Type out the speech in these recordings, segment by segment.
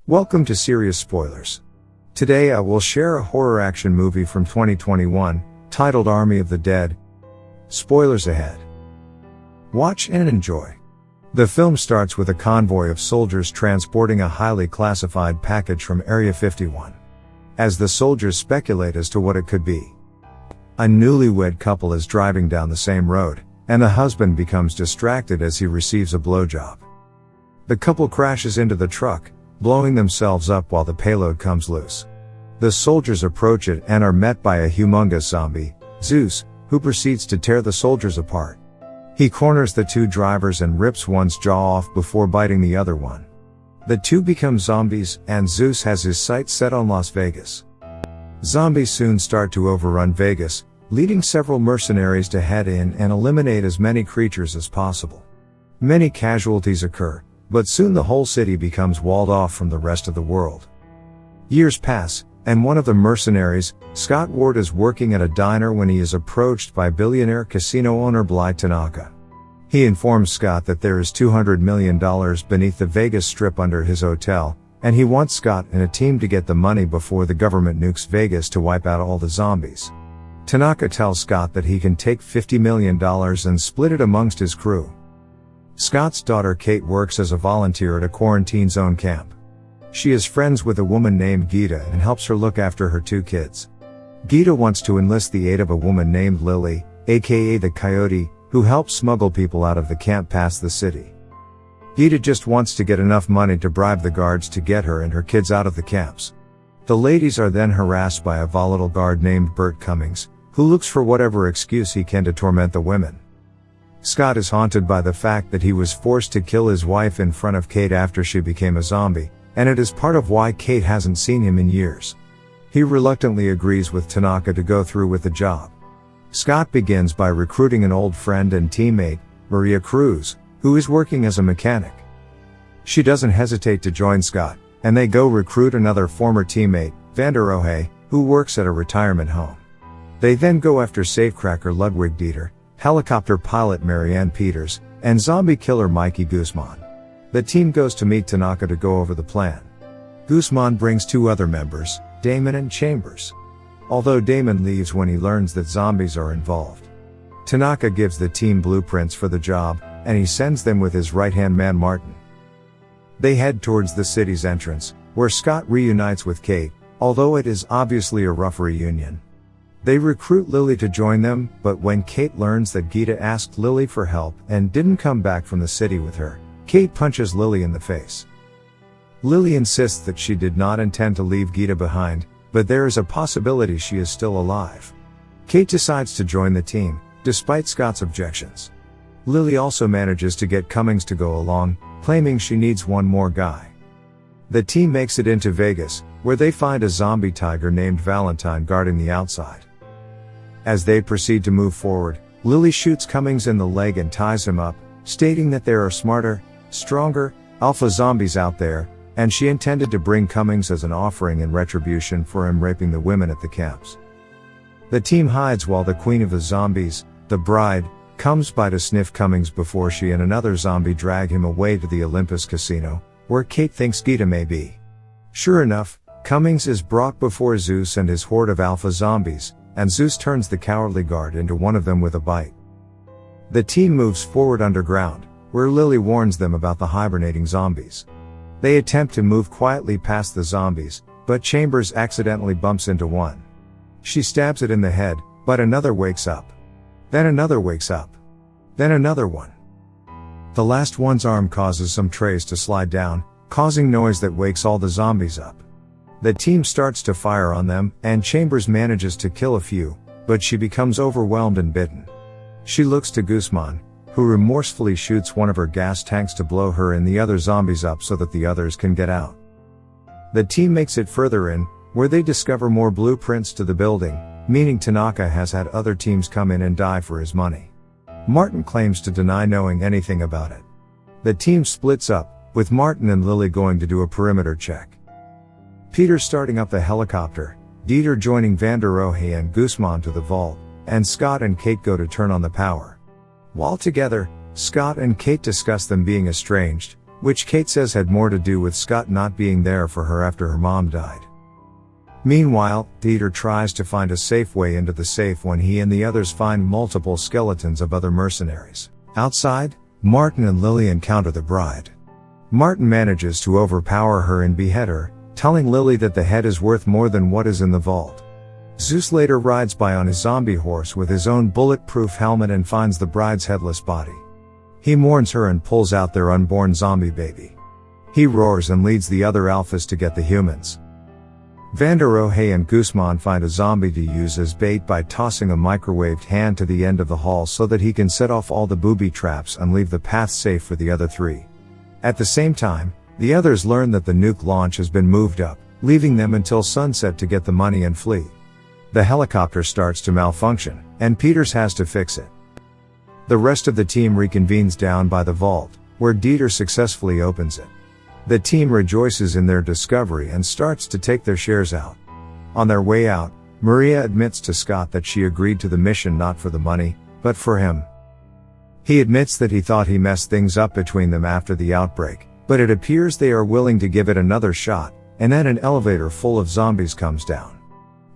Welcome to Serious Spoilers. Today I will share a horror action movie from 2021, titled Army of the Dead. Spoilers ahead. Watch and enjoy. The film starts with a convoy of soldiers transporting a highly classified package from Area 51. As the soldiers speculate as to what it could be. A newlywed couple is driving down the same road, and the husband becomes distracted as he receives a blowjob. The couple crashes into the truck, blowing themselves up while the payload comes loose. The soldiers approach it and are met by a humongous zombie, Zeus, who proceeds to tear the soldiers apart. He corners the two drivers and rips one's jaw off before biting the other one. The two become zombies, and Zeus has his sights set on Las Vegas. Zombies soon start to overrun Vegas, leading several mercenaries to head in and eliminate as many creatures as possible. Many casualties occur, but soon the whole city becomes walled off from the rest of the world. Years pass, and one of the mercenaries, Scott Ward, is working at a diner when he is approached by billionaire casino owner Bly Tanaka. He informs Scott that there is $200 million beneath the Vegas Strip under his hotel, and he wants Scott and a team to get the money before the government nukes Vegas to wipe out all the zombies. Tanaka tells Scott that he can take $50 million and split it amongst his crew. Scott's daughter Kate works as a volunteer at a quarantine zone camp. She is friends with a woman named Gita and helps her look after her two kids. Gita wants to enlist the aid of a woman named Lily, aka the Coyote, who helps smuggle people out of the camp past the city. Gita just wants to get enough money to bribe the guards to get her and her kids out of the camps. The ladies are then harassed by a volatile guard named Bert Cummings, who looks for whatever excuse he can to torment the women. Scott is haunted by the fact that he was forced to kill his wife in front of Kate after she became a zombie, and it is part of why Kate hasn't seen him in years. He reluctantly agrees with Tanaka to go through with the job. Scott begins by recruiting an old friend and teammate, Maria Cruz, who is working as a mechanic. She doesn't hesitate to join Scott, and they go recruit another former teammate, Vanderohe, who works at a retirement home. They then go after safecracker Ludwig Dieter, helicopter pilot Marianne Peters, and zombie killer Mikey Guzman. The team goes to meet Tanaka to go over the plan. Guzman brings two other members, Damon and Chambers. Although Damon leaves when he learns that zombies are involved. Tanaka gives the team blueprints for the job, and he sends them with his right-hand man Martin. They head towards the city's entrance, where Scott reunites with Kate, although it is obviously a rough reunion. They recruit Lily to join them, but when Kate learns that Gita asked Lily for help and didn't come back from the city with her, Kate punches Lily in the face. Lily insists that she did not intend to leave Gita behind, but there is a possibility she is still alive. Kate decides to join the team, despite Scott's objections. Lily also manages to get Cummings to go along, claiming she needs one more guy. The team makes it into Vegas, where they find a zombie tiger named Valentine guarding the outside. As they proceed to move forward, Lily shoots Cummings in the leg and ties him up, stating that there are smarter, stronger, alpha zombies out there, and she intended to bring Cummings as an offering in retribution for him raping the women at the camps. The team hides while the queen of the zombies, the bride, comes by to sniff Cummings before she and another zombie drag him away to the Olympus casino, where Kate thinks Gita may be. Sure enough, Cummings is brought before Zeus and his horde of alpha zombies, and Zeus turns the cowardly guard into one of them with a bite. The team moves forward underground, where Lily warns them about the hibernating zombies. They attempt to move quietly past the zombies, but Chambers accidentally bumps into one. She stabs it in the head, but another wakes up. Then another wakes up. Then another one. The last one's arm causes some trays to slide down, causing noise that wakes all the zombies up. The team starts to fire on them, and Chambers manages to kill a few, but she becomes overwhelmed and bitten. She looks to Guzman, who remorsefully shoots one of her gas tanks to blow her and the other zombies up so that the others can get out. The team makes it further in, where they discover more blueprints to the building, meaning Tanaka has had other teams come in and die for his money. Martin claims to deny knowing anything about it. The team splits up, with Martin and Lily going to do a perimeter check. Peter starting up the helicopter, Dieter joining Vanderohe and Guzman to the vault, and Scott and Kate go to turn on the power. While together, Scott and Kate discuss them being estranged, which Kate says had more to do with Scott not being there for her after her mom died. Meanwhile, Dieter tries to find a safe way into the safe when he and the others find multiple skeletons of other mercenaries. Outside, Martin and Lily encounter the bride. Martin manages to overpower her and behead her, telling Lily that the head is worth more than what is in the vault. Zeus later rides by on his zombie horse with his own bulletproof helmet and finds the bride's headless body. He mourns her and pulls out their unborn zombie baby. He roars and leads the other alphas to get the humans. Van der Rohe and Guzman find a zombie to use as bait by tossing a microwaved hand to the end of the hall so that he can set off all the booby traps and leave the path safe for the other three. At the same time, the others learn that the nuke launch has been moved up, leaving them until sunset to get the money and flee. The helicopter starts to malfunction, and Peters has to fix it. The rest of the team reconvenes down by the vault, where Dieter successfully opens it. The team rejoices in their discovery and starts to take their shares out. On their way out, Maria admits to Scott that she agreed to the mission not for the money, but for him. He admits that he thought he messed things up between them after the outbreak, but it appears they are willing to give it another shot, and then an elevator full of zombies comes down.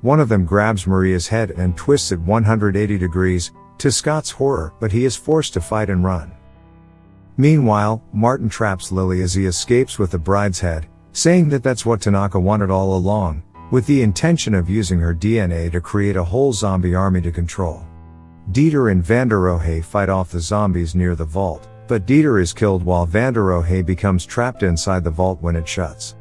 One of them grabs Maria's head and twists it 180 degrees, to Scott's horror, but he is forced to fight and run. Meanwhile, Martin traps Lily as he escapes with the bride's head, saying that that's what Tanaka wanted all along, with the intention of using her DNA to create a whole zombie army to control. Dieter and Van der Rohe fight off the zombies near the vault, but Dieter is killed while Van der Rohe becomes trapped inside the vault when it shuts.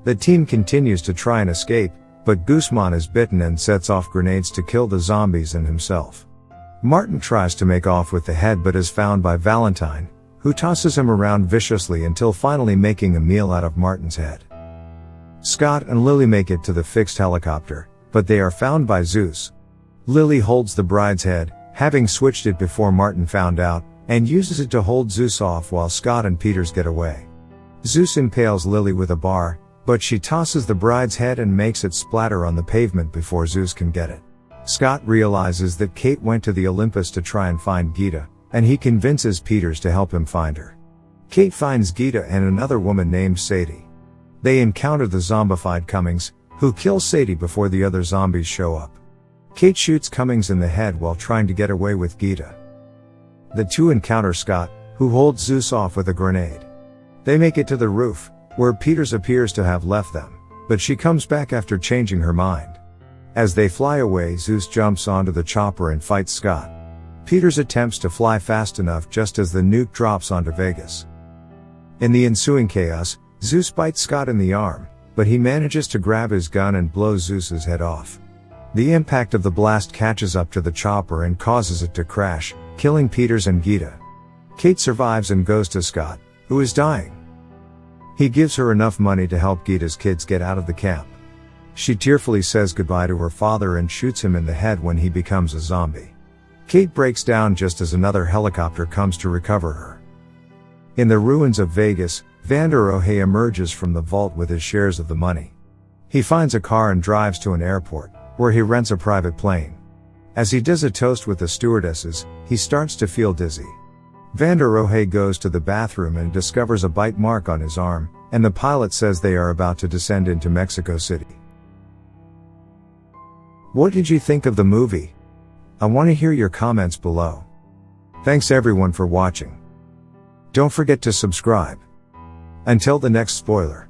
The team continues to try and escape, but Guzman is bitten and sets off grenades to kill the zombies and himself. Martin tries to make off with the head but is found by Valentine, who tosses him around viciously until finally making a meal out of Martin's head. Scott and Lily make it to the fixed helicopter, but they are found by Zeus. Lily holds the bride's head, having switched it before Martin found out, and uses it to hold Zeus off while Scott and Peters get away. Zeus impales Lily with a bar, but she tosses the bride's head and makes it splatter on the pavement before Zeus can get it. Scott realizes that Kate went to the Olympus to try and find Gita, and he convinces Peters to help him find her. Kate finds Gita and another woman named Sadie. They encounter the zombified Cummings, who kills Sadie before the other zombies show up. Kate shoots Cummings in the head while trying to get away with Gita. The two encounter Scott, who holds Zeus off with a grenade. They make it to the roof, where Peters appears to have left them, but she comes back after changing her mind. As they fly away, Zeus jumps onto the chopper and fights Scott. Peters attempts to fly fast enough just as the nuke drops onto Vegas. In the ensuing chaos, Zeus bites Scott in the arm, but he manages to grab his gun and blow Zeus's head off. The impact of the blast catches up to the chopper and causes it to crash, killing Peters and Gita. Kate survives and goes to Scott, who is dying. He gives her enough money to help Gita's kids get out of the camp. She tearfully says goodbye to her father and shoots him in the head when he becomes a zombie. Kate breaks down just as another helicopter comes to recover her. In the ruins of Vegas, Van der Rohe emerges from the vault with his shares of the money. He finds a car and drives to an airport, where he rents a private plane. As he does a toast with the stewardesses, he starts to feel dizzy. Van der Rohe goes to the bathroom and discovers a bite mark on his arm, and the pilot says they are about to descend into Mexico City. What did you think of the movie? I want to hear your comments below. Thanks everyone for watching. Don't forget to subscribe. Until the next spoiler.